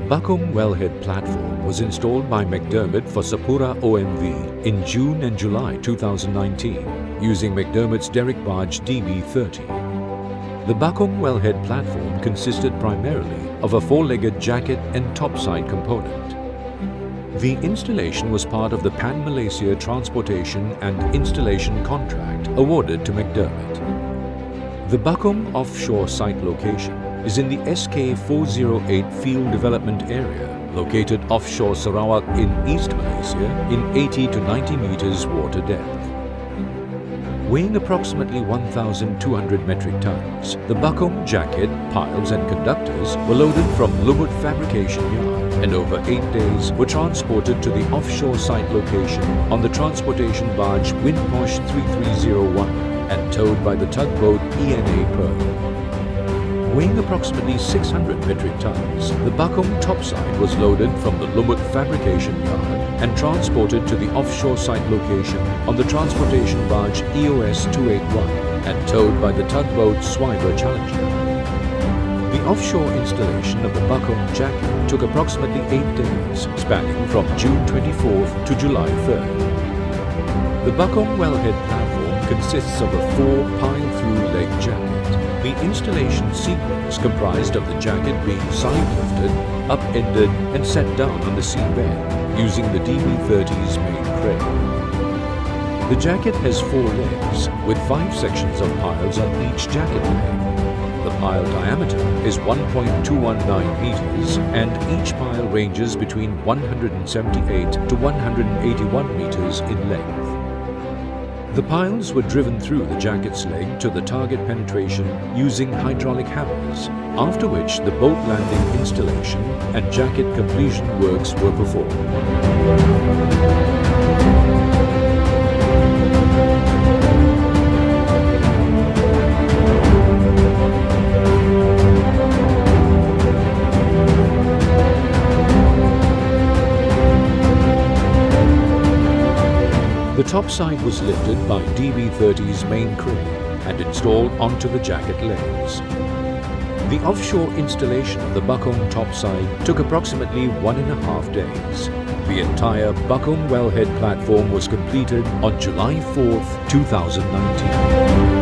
Bakong Wellhead platform was installed by McDermott for Sapura OMV in June and July 2019 using McDermott's derrick barge DB30. The Bakong Wellhead platform consisted primarily of a four-legged jacket and topside component. The installation was part of the Pan-Malaysia Transportation and Installation Contract awarded to McDermott. The Bakong offshore site location is in the SK408 Field Development Area, located offshore Sarawak in East Malaysia in 80 to 90 meters water depth. Weighing approximately 1,200 metric tons, the Bakong jacket, piles and conductors were loaded from Lumut Fabrication Yard and over 8 days were transported to the offshore site location on the transportation barge Windposh 3301 and towed by the tugboat ENA Pearl. Weighing approximately 600 metric tons, the Bakong topside was loaded from the Lumut Fabrication Yard and transported to the offshore site location on the transportation barge EOS 281 and towed by the tugboat Swiver Challenger. The offshore installation of the Bakong jacket took approximately 8 days, spanning from June 24th to July 3rd. The Bakong Wellhead platform consists of a 4-pile-through leg jacket. The installation sequence comprised of the jacket being side-lifted, upended and set down on the seabed using the DB30's main crane. The jacket has 4 legs with 5 sections of piles on each jacket leg. The pile diameter is 1.219 meters and each pile ranges between 178 to 181 meters in length. The piles were driven through the jacket's leg to the target penetration using hydraulic hammers, after which the boat landing installation and jacket completion works were performed. The topside was lifted by DB30's main crane and installed onto the jacket legs. The offshore installation of the Bakong topside took approximately 1.5 days. The entire Bakong Wellhead platform was completed on July 4th, 2019.